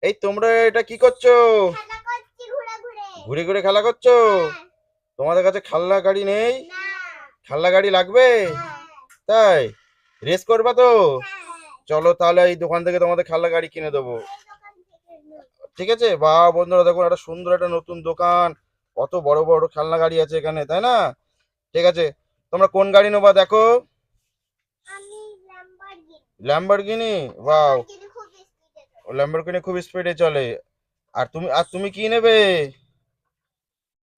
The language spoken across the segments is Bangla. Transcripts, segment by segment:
এই তোমরা এটা কি করছো? ঘুরে ঘুরে খেলা করছো? তোমাদের কাছে খেলনা গাড়ি নেই? খেলনা গাড়ি লাগবে? তাই রেস করবা তো? চলো তাহলে এই দোকান থেকে তোমাদের খেলনা গাড়ি কিনে দেবো। ঠিক আছে, বা বন্ধুরা দেখুন একটা সুন্দর একটা নতুন দোকান, কত বড় বড় খেলনা গাড়ি আছে এখানে, তাই না? ঠিক আছে, তোমরা কোন গাড়ি নেবা দেখো। ল্যাম্বরগিনি, ওয়াও, ল্যাম্বরগিনি খুব স্পিডে চলে। আর তুমি কি নেবে?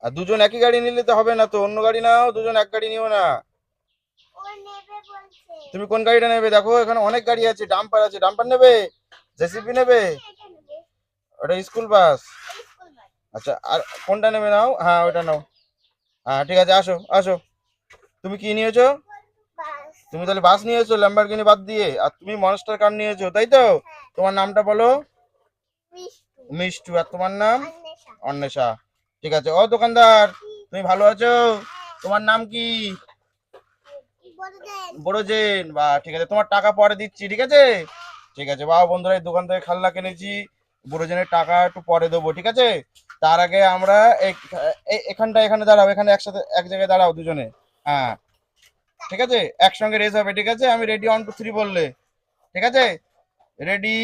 আর দুজন একই গাড়ি নিলে তো হবে না, তো অন্য গাড়ি নাও, দুজন এক গাড়ি নিও না। তুমি কোন গাড়িটা নেবে দেখো, এখানে অনেক গাড়ি আছে, ডাম্পার আছে, ডাম্পার নেবে? জেসিবি নেবে? ওটা স্কুল বাস। আচ্ছা, আর কোনটা নেবে নাও, হ্যাঁ ওটা নাও। হ্যাঁ ঠিক আছে, আসো আসো। তুমি কি নিয়েছো? তুমি তাহলে বাস নিয়েছো ল্যাম্বরগিনি বাদ দিয়ে, আর তুমি মনস্টার কার নিয়েছো, তাই তো? তোমার নামটা বলো। মিষ্টু। আর তোমার নাম? অন্বেষা। ঠিক আছে, ও দোকানদার, তুমি ভালো আছো? তোমার নাম কি? বড়জেন। বা ঠিক আছে, তোমার টাকা পরে দিচ্ছি, ঠিক আছে? ঠিক আছে, বাবা বন্ধুরা এই দোকান থেকে খেলনা কিনেছি, বড়জেনের টাকা একটু পরে দেবো, ঠিক আছে? তার আগে আমরা এখানে দাঁড়াও, এখানে একসাথে এক জায়গায় দাঁড়াও দুজনে। হ্যাঁ ঠিক আছে, একসঙ্গে রেস হবে, ঠিক আছে? আমি রেডি 1 2 3 বললে, ঠিক আছে? রেডি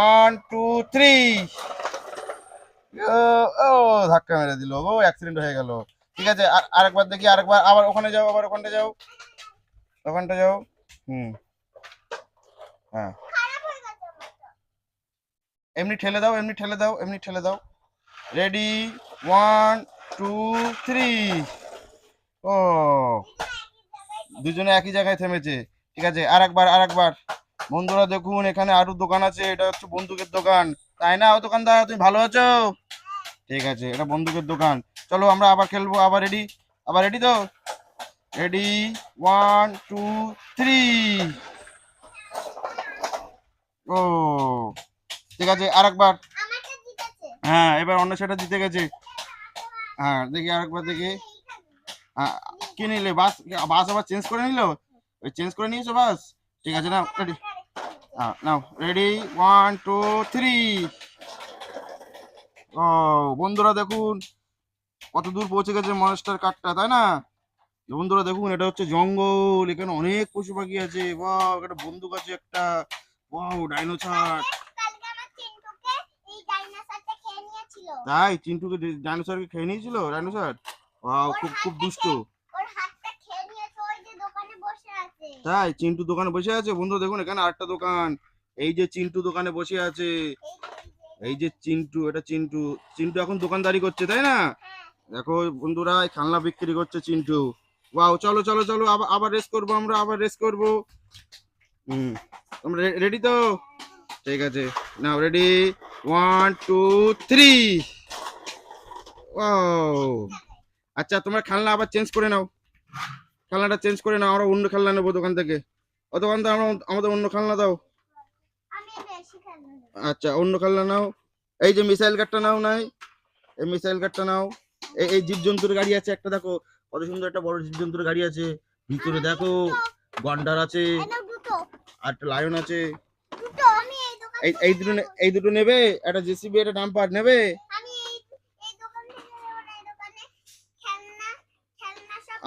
1 2 3। ও ও, ধাক্কা মেরে দিল, ও অ্যাক্সিডেন্ট হয়ে গেল। ঠিক আছে, আরেকবার দেখি, আরেকবার, আবার ওখানে যাও, আবার ওখানটা যাও, ওখানটা যাও। হুম, হ্যাঁ, এমনি ঠেলে দাও, এমনি ঠেলে দাও, এমনি ঠেলে দাও। রেডি 1 2 3। ও, দুজনে একই জায়গায় থেমেছে। ঠিক আছে, আরেকবার, আরেকবার। বন্ধুরা দেখুন, এখানে আরো দোকান আছে, এটা হচ্ছে বন্দুকের দোকান, তাই না? ও দোকানদার, তুমি ভালো আছো? ঠিক আছে, এটা বন্দুকের দোকান। চলো আমরা আবার খেলবো, আবার রেডি? আবার রেডি তো? রেডি 1 2 3। ও, ঠিক আছে, আরেকবার। হ্যাঁ, এবার অন্য সেটা জিতে গেছে। হ্যাঁ দেখি, আরেকবার দেখি। হ্যাঁ, কি নিলে? বাস? বাস আবার চেঞ্জ করে নিল? ওই চেঞ্জ করে নিয়েছো বাস? ঠিক আছে, নাও রেডি। হ্যাঁ নাও, রেডি 1 2 3। ও, বন্ধুরা দেখুন কত দূর পৌঁছে গেছে মনস্টার কারটা, তাই না? বন্ধুরা দেখুন, এটা হচ্ছে জঙ্গল, এখানে অনেক পশু পাখি আছে, বাহ, একটা বন্দুক আছে একটা, ওয়াও, ডাইনোসর। তাই চিন্টুকে ডাইনোসরকে খেয়ে নিয়েছিল ডাইনোসর? ওয়াও, খুব খুব দুষ্ট। তাই চিন্টু দোকানে বসে আছে, বন্ধু দেখুন এখানে আরেকটা দোকান, এই যে চিন্টু দোকানে বসে আছে, এই যে চিন্টু, এটা চিন্টু। চিন্টু এখন দোকানদারি করছে, তাই না? দেখো বন্ধুরা, এই খেলনা বিক্রি করছে চিন্টু। ওয়াও, চলো চলো চলো, আবার আবার রেস করবো, আমরা আবার রেস করবো। হুম, তোমরা রেডি তো? ঠিক আছে, নাও রেডি 1 2 3। ওয়াও, আচ্ছা তোমার খেলনা আবার চেঞ্জ করে নাও, খেলনাটা চেঞ্জ করে নাও, আমরা অন্য খেলনা নেবো দোকান থেকে। ও দোকানদার, আমাদের অন্য খেলনা দাও। আচ্ছা, অন্য খেলনা নাও। এই যে মিসাইল গাড়িটা নাও, নাই এই মিসাইল গাড়িটা নাও। এই জীবজন্তুর গাড়ি আছে একটা, দেখো কত সুন্দর একটা বড় জীবজন্তুর গাড়ি আছে, ভিতরে দেখো গন্ডার আছে, আর একটা লায়ন আছে। এই দুটো নেবে? একটা জেসিবি, একটা ডাম্পার নেবে?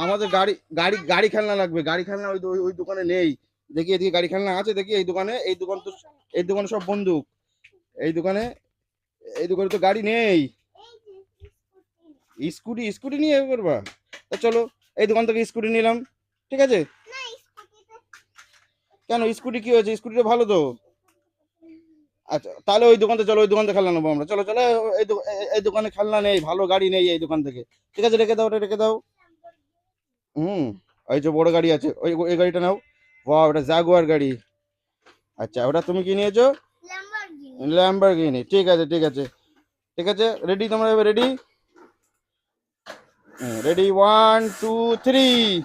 আমাদের গাড়ি গাড়ি গাড়ি খেলনা লাগবে, গাড়ি খেলনা ওই ওই দোকানে নেই। দেখি এদিকে গাড়ি খেলনা আছে, দেখি এই দোকানে, এই দোকান তো, এই দোকানে সব বন্দুক। এই দোকানে, এই দোকানে তো গাড়ি নেই। স্কুটি, স্কুটি নিয়ে এ করবা? তা চলো, এই দোকান থেকে স্কুটি নিলাম, ঠিক আছে? কেন, স্কুটি কি হয়েছে? স্কুটিটা ভালো তো। আচ্ছা তাহলে ওই দোকানতে চলো, ওই দোকান থেকে খেলনা নেবো আমরা, চলো চলো। এই দোকানে খেলনা নেই, ভালো গাড়ি নেই এই দোকান থেকে। ঠিক আছে, রেখে দাও, ওটা রেখে দাও। হুম, ওই যে বড় গাড়ি আছে, ওই ওই গাড়িটা নাও। বাহ, ওটা জাগুয়ার গাড়ি। আচ্ছা, ওটা তুমি কি নিয়েছো? ল্যাম্বরগিনি। ঠিক আছে ঠিক আছে, ঠিক আছে, রেডি? তোমরা এবার রেডি? রেডি 1 2 3।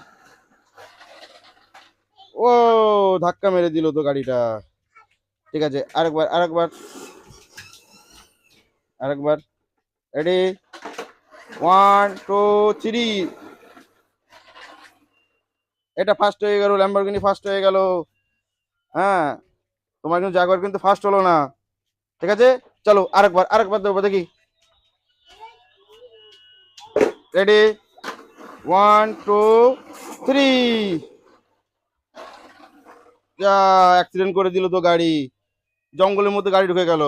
ও, ধাক্কা মেরে দিল তো গাড়িটা। ঠিক আছে, আরেকবার, আরেকবার, আরেকবার। রেডি 1 2 3। এটা ফার্স্ট হয়ে গেল, ল্যাম্বরগিনি ফার্স্ট হয়ে গেল। হ্যাঁ, তোমার কিন্তু জাগুয়ার কিন্তু ফার্স্ট হলো না, ঠিক আছে? চলো আরেকবার দেবো দেখি। রেডি, 1 2 3। অ্যাক্সিডেন্ট করে দিল তো গাড়ি, জঙ্গলের মধ্যে গাড়ি ঢুকে গেল।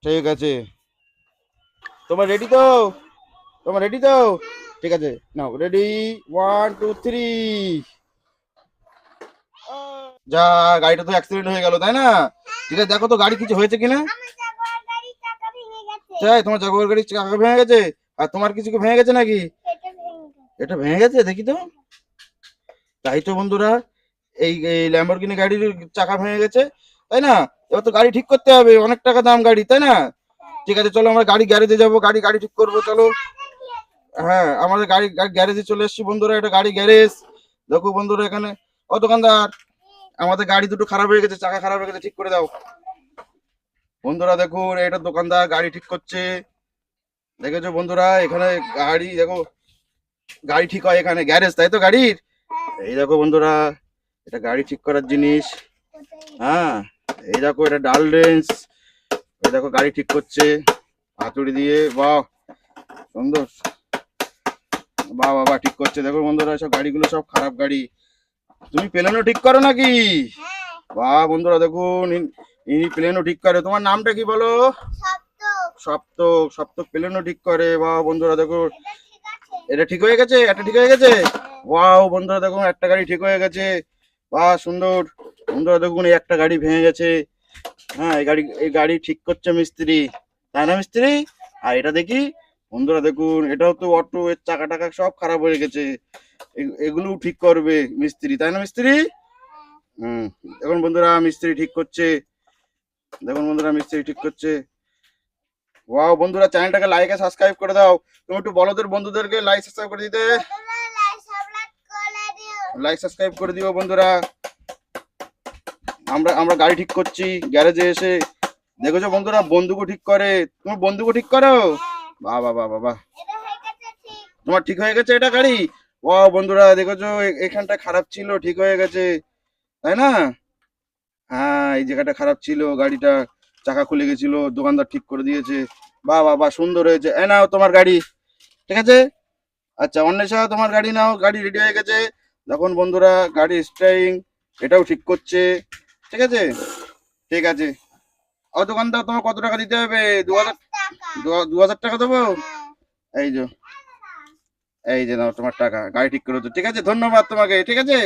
ঠিক আছে, তোমার রেডি তো? তোমার রেডি তো? ঠিক আছে, নাও রেডি, 1 2 3। যা, গাড়িটা তো অ্যাক্সিডেন্ট হয়ে গেল তাই না? ঠিক আছে, দেখো তো গাড়ি কিছু হয়েছে কিনা। তাই, তোমার জাগুয়ার গাড়ির চাকা ভেঙে গেছে? আর তোমার কিছু কি ভেঙে গেছে নাকি? এটা ভেঙে গেছে, দেখি তো। তাই তো বন্ধুরা, এই এই ল্যাম্বরগিনি গাড়ির চাকা ভেঙে গেছে, তাই না? এবার তো গাড়ি ঠিক করতে হবে, অনেক টাকা দাম গাড়ি, তাই না? ঠিক আছে, চলো আমরা গাড়ি গ্যারেজে যাবো, গাড়ি গাড়ি ঠিক করবো, চলো। হ্যাঁ, আমাদের গাড়ি গ্যারেজে চলে এসেছি বন্ধুরা, এটা গাড়ি গ্যারেজ। দেখো বন্ধুরা এখানে, ও দোকানদার, আমাদের গাড়ি দুটো খারাপ হয়ে গেছে, চাকা খারাপ হয়ে গেছে, ঠিক করে দাও। বন্ধুরা দেখুন, এটা দোকানদার গাড়ি ঠিক করছে। দেখেছো বন্ধুরা, এখানে গাড়ি দেখো, গাড়ি ঠিক হয় এখানে, গ্যারেজ তাই তো গাড়ির। এই দেখো বন্ধুরা, এটা গাড়ি ঠিক করার জিনিস। হ্যাঁ, এই দেখো, এটা ডাল রেঞ্চ। এই দেখো গাড়ি ঠিক করছে হাতুড়ি দিয়ে, বাহ সুন্দর, বাহ বাবা, ঠিক করছে। দেখো বন্ধুরা, সব গাড়িগুলো সব খারাপ গাড়ি। তুমি প্লেনও ঠিক করো নাকি? বাহ বন্ধুরা দেখুন, ইনি প্লেনও ঠিক করে। তোমার নামটা কি বলো? সপ্তক। সপ্তক প্লেনও ঠিক করে। বাহ বন্ধুরা দেখো, এটা ঠিক হয়ে গেছে, এটা ঠিক হয়ে গেছে। ওয়াও বন্ধুরা দেখুন, একটা গাড়ি ঠিক হয়ে গেছে, বাহ সুন্দর। বন্ধুরা দেখুন, এই একটা গাড়ি ভেঙে গেছে। হ্যাঁ, এই গাড়ি ঠিক করছে মিস্ত্রি, তাই না মিস্ত্রি? আর এটা দেখি বন্ধুরা দেখুন, এটাও তো অটো, এর চাকা টাকা সব খারাপ হয়ে গেছে, এগুলো ঠিক করবে মিস্ত্রি, তাই না মিস্ত্রি? হুম, দেখুন বন্ধুরা, মিস্ত্রি ঠিক করছে। দেখুন বন্ধুরা, মিস্ত্রি ঠিক করছে। ওয়াও বন্ধুরা, চ্যানেলটাকে লাইক আর সাবস্ক্রাইব করে দাও। তুমি একটু বলো তোর বন্ধুদেরকে লাইক সাবস্ক্রাইব করে দিতে। লাইক সাবস্ক্রাইব করে দিও বন্ধুরা। আমরা আমরা গাড়ি ঠিক করছি গ্যারেজে এসে। দেখেছো বন্ধুরা, বন্দুকও ঠিক করে। তুমি বন্দুকও ঠিক করো? বাহ বাহ বাহ বাহ, তোমার ঠিক হয়ে গেছে এটা গাড়ি। ও বন্ধুরা দেখেছো, এখানটা খারাপ ছিল, ঠিক হয়ে গেছে, তাই না? হ্যাঁ, এই জায়গাটা খারাপ ছিল, গাড়িটা চাকা খুলে গেছিল, দোকানদার ঠিক করে দিয়েছে। বাহ বাহ বাহ, সুন্দর হয়েছে। এ নাও তোমার গাড়ি, ঠিক আছে। আচ্ছা অন্বেষা, তোমার গাড়ি নাও, গাড়ি রেডি হয়ে গেছে। দেখুন বন্ধুরা, গাড়ি স্টারিং এটাও ঠিক করছে, ঠিক আছে। ঠিক আছে, ও দোকানদার, তোমার কত টাকা দিতে হবে? 2000, 2000 টাকা দেবো। এই যে, এই যে নাও তোমার টাকা, গাড়ি ঠিক করে তো, ঠিক আছে, ধন্যবাদ তোমাকে, ঠিক আছে।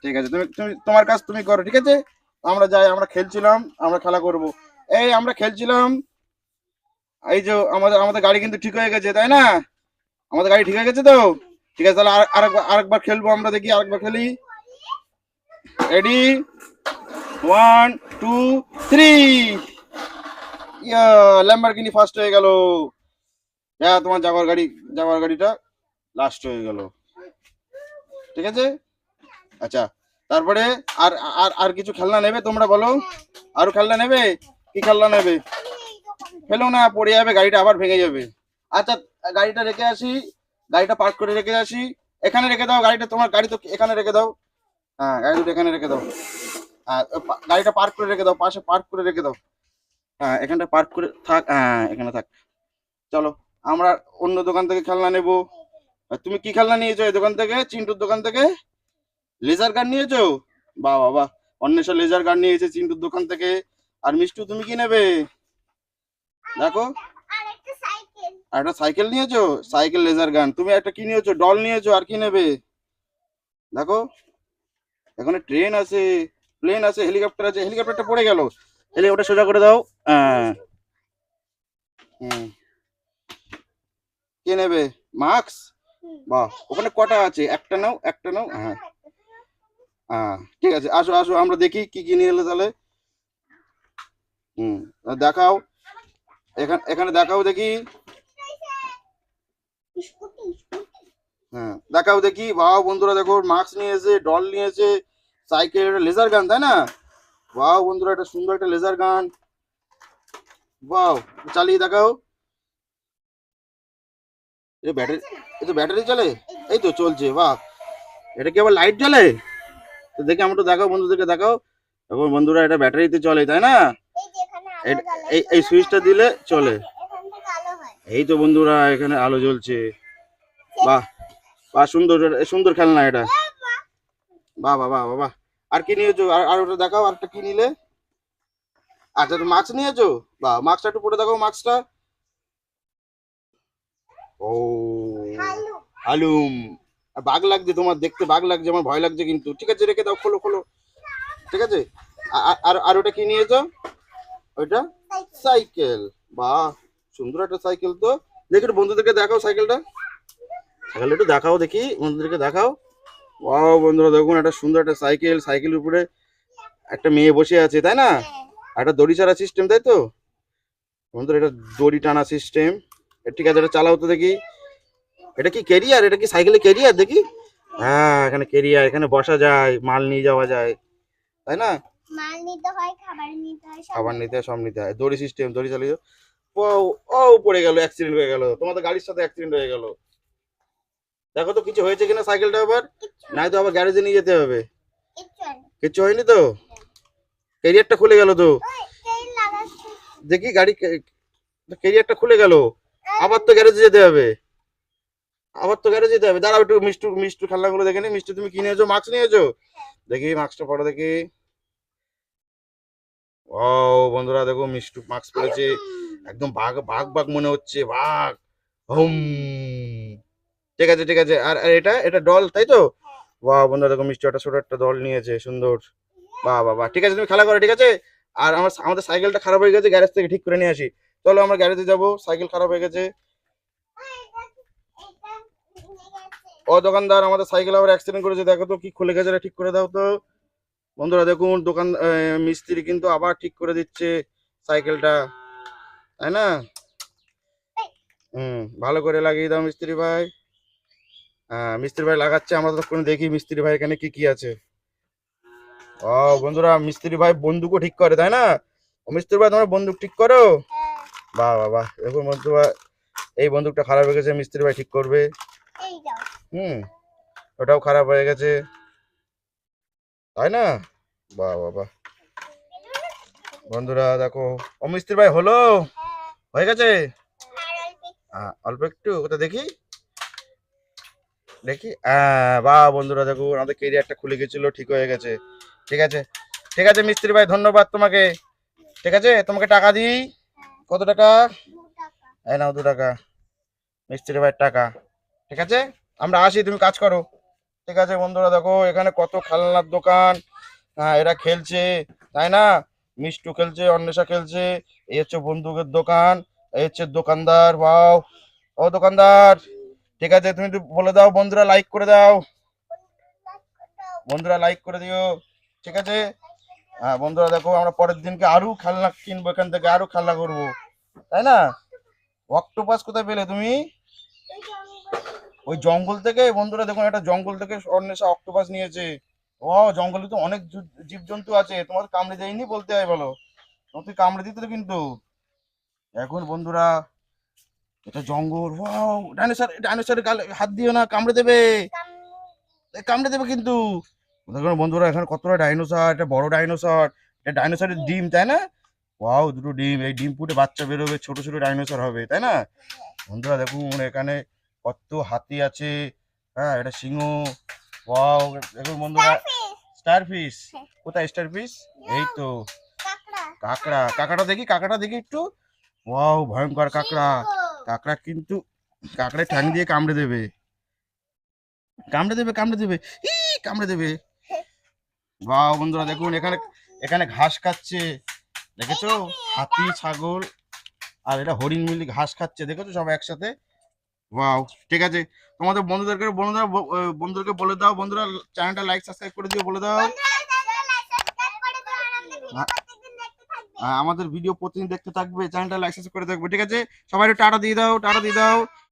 ঠিক আছে, তুমি তুমি তোমার কাজ তুমি করো, ঠিক আছে। আমরা যাই, আমরা খেলছিলাম, আমরা খেলা করব। এই আমরা খেলছিলাম, এই যে আমাদের আমাদের গাড়ি কিন্তু ঠিক হয়ে গেছে, তাই না? আমাদের গাড়ি ঠিক হয়ে গেছে তো। ঠিক আছে, তাহলে আরেকবার খেলবো আমরা, দেখি আরেকবার খেলি। রেডি, 1 2 3। ইয়া, ল্যাম্বরগিনি ফার্স্ট হয়ে গেল। হ্যাঁ, তোমার যাওয়ার গাড়িটা লাস্ট হয়ে গেল, ঠিক আছে। আচ্ছা, তারপরে আর আর আর কিছু খেলনা নেবে তোমরা, বলো। আরো খেলনা নেবে? কি খেলনা নেবে? ফেলো না, পড়ে যাবে, গাড়িটা আবার ভেঙে যাবে। আচ্ছা, গাড়িটা রেখে আসি, গাড়িটা পার্ক করে রেখে আসি। এখানে রেখে দাও গাড়িটা, তোমার গাড়ি তো এখানে রেখে দাও। হ্যাঁ, গাড়ি দুটো এখানে রেখে দাও। হ্যাঁ, গাড়িটা পার্ক করে রেখে দাও, পাশে পার্ক করে রেখে দাও। হ্যাঁ, এখানটা পার্ক করে থাক, হ্যাঁ এখানে থাক। চলো, আমরা অন্য দোকান থেকে খেলনা নেবো। আর তুমি কি খেলনা নিয়েছো এই দোকান থেকে, চিন্টুর দোকান থেকে? লেজার গান নিয়েছো? বাহ বাহ, অন্বেষা লেজার গান নিয়েছে চিন্টুর দোকান থেকে। আর মিষ্টু, তুমি কি নেবে? দেখো, আর একটা সাইকেল নিয়েছো, সাইকেল লেজার গান। তুমি একটা কি নিয়েছো, ডল নিয়েছো, আর কি নেবে? দেখো, এখানে ট্রেন আছে, প্লেন আছে, হেলিকপ্টার আছে। হেলিকপ্টারটা পড়ে গেল, হেলিকপ্টার সোজা করে দাও। হ্যাঁ, হুম, কে নেবে? মার্কস। বাহ, ওখানে কটা আছে? একটা নাও, একটা নাও। হ্যাঁ হ্যাঁ, ঠিক আছে, আসো আসো, আমরা দেখি কি কি নিয়ে এলে তাহলে। হুম, দেখাও, এখানে এখানে দেখাও দেখি। হ্যাঁ, দেখাও দেখি। বাহ বন্ধুরা দেখো, মাস্ক নিয়েছে, ডল নিয়েছে, সাইকেল, লেজার গান, তাই না? বাহ বন্ধুরা, এটা সুন্দর একটা লেজার গান। বাহ, চালিয়ে দেখাও। ব্যাটারি, এটা ব্যাটারি চলে? এই তো চলছে, বাহ। এটা কি আবার লাইট জ্বলে? তো দেখি, আমরা তো দেখাও, বন্ধুদেরকে দেখাও। এখন বন্ধুরা, এটা ব্যাটারিতে চলে, তাই না? এই এই সুইচটা দিলে চলে। এই তো বন্ধুরা এখানে আলো জ্বলছে। বাহ বাহ, সুন্দর সুন্দর খেলনা এটা। বাহ বাহ বাহ বাহ। আর কি নিয়েছো? আর ওটা দেখাও, আরেকটা কি নিলে? আচ্ছা, তো মাস্ক নিয়েছো? বাহ, মাস্কটা একটু পরে দেখাও মাস্কটা। ও হালুম। আর বাঘ লাগছে তোমার, দেখতে বাঘ লাগছে, আমার ভয় লাগছে কিন্তু। ঠিক আছে, রেখে দাও, খোলো খোলো। ঠিক আছে। আর আর ওটা কি নিয়েছো? ওইটা সাইকেল। বাহ, সুন্দর একটা সাইকেল তো। দেখি একটু বন্ধুদেরকে দেখাও সাইকেলটা। সাইকেলটা একটু দেখাও দেখি, বন্ধুদেরকে দেখাও। ওয়াও বন্ধুরা দেখুন, একটা সুন্দর একটা সাইকেল। সাইকেলের উপরে একটা মেয়ে বসে আছে, তাই না? আর একটা দড়ি চালা সিস্টেম, তাই তো বন্ধুরা? এটা দড়ি টানা সিস্টেম। ঠিক আছে, এটা চালাও তো দেখি। এটা কি কেরিয়ার? এটা কি সাইকেলের কেরিয়ার দেখি? হ্যাঁ, এখানে কেরিয়ার, এখানে বসা যায়, মাল নিয়ে যাওয়া যায়, তাই না? মাল নিতে হয়, খাবার নিতে হয়, খাবার নিতে হয়, সব নিতে হয়। দড়ি সিস্টেম, দড়ি চালিয়ে। ও ও পড়ে গেল, অ্যাক্সিডেন্ট হয়ে গেল, তোমাদের গাড়ির সাথে অ্যাক্সিডেন্ট হয়ে গেল। দেখো তো কিছু হয়েছে কিনা সাইকেলটা আবার, নাই তো আবার গ্যারেজে নিয়ে যেতে হবে। কিচ্ছু হয়নি তো? ক্যারিয়ারটা খুলে গেল তো। দেখি গাড়ি ক্যারিয়ারটা খুলে গেল, আবার তো গ্যারেজে যেতে হবে। আবার তো গ্যারেজে যেতে হবে। দাঁড়াও একটু মিষ্টু মিষ্টু খেলনাগুলো দেখে নি। মিষ্টি তুমি কি নিয়েছো? মাস্ক নিয়েছো? দেখি মাস্কটা পরে দেখি। ও বন্ধুরা দেখো, মিষ্টু মাস্ক পরেছে, একদম বাঘ বাঘ বাঘ মনে হচ্ছে, বাঘ। হুম। ঠিক আছে ঠিক আছে। আর আর এটা এটা ডল, তাই তো? বাহ বন্ধুরা দেখো, মিষ্টি একটা ছোট একটা দল নিয়েছে, সুন্দর। বাহ বাহ বাহ। ঠিক আছে, তুমি খেলা করো, ঠিক আছে। আর আমাদের সাইকেলটা খারাপ হয়ে গেছে, গ্যারেজ থেকে ঠিক করে নিয়ে আসি। চলো আমরা গ্যারেজে যাবো, সাইকেল খারাপ হয়ে গেছে। ও দোকানদার, আমাদের সাইকেল আবার অ্যাক্সিডেন্ট করেছে, দেখো তো কি খুলে গেছে, এটা ঠিক করে দাও তো। বন্ধুরা দেখুন, মিস্ত্রি কিন্তু আবার ঠিক করে দিচ্ছে সাইকেলটা, তাই না? ভালো করে লাগিয়ে দাও মিস্ত্রি ভাই। হ্যাঁ, মিস্ত্রি ভাই লাগাচ্ছে, আমরা ততক্ষণ দেখি মিস্ত্রি ভাই এখানে কি কি আছে। ও বন্ধুরা, মিস্ত্রি ভাই বন্দুকও ঠিক করে, তাই না? ও মিস্ত্রি ভাই, তোমার বন্দুক ঠিক করো? বাহ বাহ বাহ। দেখুন বন্ধু ভাই, এই বন্দুকটা খারাপ হয়ে গেছে, মিস্ত্রি ভাই ঠিক করবে। হুম। ওটাও খারাপ হয়ে গেছে, তাই না? বাহ বাহ বাহ। বন্ধুরা দেখো, ও মিস্ত্রি ভাই হলো, হয়ে গেছে। অল্প একটু, ওটা দেখি দেখি। বাহ বন্ধুরা দেখুন, আমাদের কেরিয়ারটা খুলে গেছিল, ঠিক হয়ে গেছে। ঠিক আছে ঠিক আছে মিস্ত্রি ভাই, ধন্যবাদ তোমাকে। ঠিক আছে, তোমাকে টাকা দিই। কত টাকা? এই নাও 2 টাকা, মিস্ত্রি ভাইয়ের টাকা। ঠিক আছে, আমরা আসি, তুমি কাজ করো। ঠিক আছে বন্ধুরা দেখো, এখানে কত খেলনার দোকান। হ্যাঁ, এরা খেলছে, তাই না? মিষ্টু খেলছে, অন্বেষা খেলছে। এই হচ্ছে বন্দুকের দোকান, এই হচ্ছে দোকানদার। বাও, ও দোকানদার। ঠিক আছে, তুমি একটু বলে দাও, বন্ধুরা লাইক করে দাও, বন্ধুরা লাইক করে দিও। ঠিক আছে। হ্যাঁ বন্ধুরা দেখো, আমরা পরের দিনকে আরো খেলনা কিনবো, এখান থেকে আরো খেলনা করবো, তাই না? অক্টোপাস কোথায় পেলে তুমি? ওই জঙ্গল থেকে। বন্ধুরা দেখুন, একটা জঙ্গল থেকে অন্বেষা অক্টোপাস নিয়েছে। ও, জঙ্গলে তো অনেক জীবজন্তু আছে, তোমার কামড়ে দেয়নি বলতে হয় বলো? তুই কামড়ে দিত কিন্তু। এখন বন্ধুরা, এটা জঙ্গল। ওয়াও, ডাইনোসর, ডাইনোসরের গালে হাত দিও না, কামড়ে দেবে, কামড়ে দেবে কিন্তু। দেখুন বন্ধুরা, এখানে কতটা ডাইনোসর, এটা বড় ডাইনোসর, এটা ডাইনোসরের ডিম, তাই না? ওয়াও, দুটো ডিম, এই ডিম ফুটে বাচ্চা বেরোবে, ছোট ছোট ডাইনোসর হবে, তাই না? বন্ধুরা দেখুন, এখানে কত হাতি আছে। হ্যাঁ, এটা সিংহ। ওয়াও, দেখুন বন্ধুরা, স্টার ফিশ। কোথায় স্টার ফিশ? এই তো। কাঁকড়া, কাঁকড়া দেখি, কাঁকড়া দেখি একটু। ওয়াও, ভয়ঙ্কর কাঁকড়া। কাঁকড়া কিন্তু, কাঁকড়া ঠ্যাং দিয়ে কামড়ে দেবে, কামড়ে দেবে, কামড়ে দেবে, ই কামড়ে দেবে। ওয়াও বন্ধুরা দেখুন, এখানে এখানে ঘাস খাচ্ছে, দেখেছো? হাতি, ছাগল আর এটা হরিণ মিলে ঘাস খাচ্ছে, দেখেছো সব একসাথে। ওয়াও। ঠিক আছে, তোমাদের বন্ধুদেরকে বলে দাও, বন্ধুরা চ্যানেলটা লাইক সাবস্ক্রাইব করে দিও, বলে দাও। আমাদের ভিডিও প্রতিদিন দেখতে থাকবে, চ্যানেলটা লাইক সাবস্ক্রাইব করে থাকবে। ঠিক আছে, সবাই একটু টাটা দিয়ে দাও, টাটা দিয়ে দাও।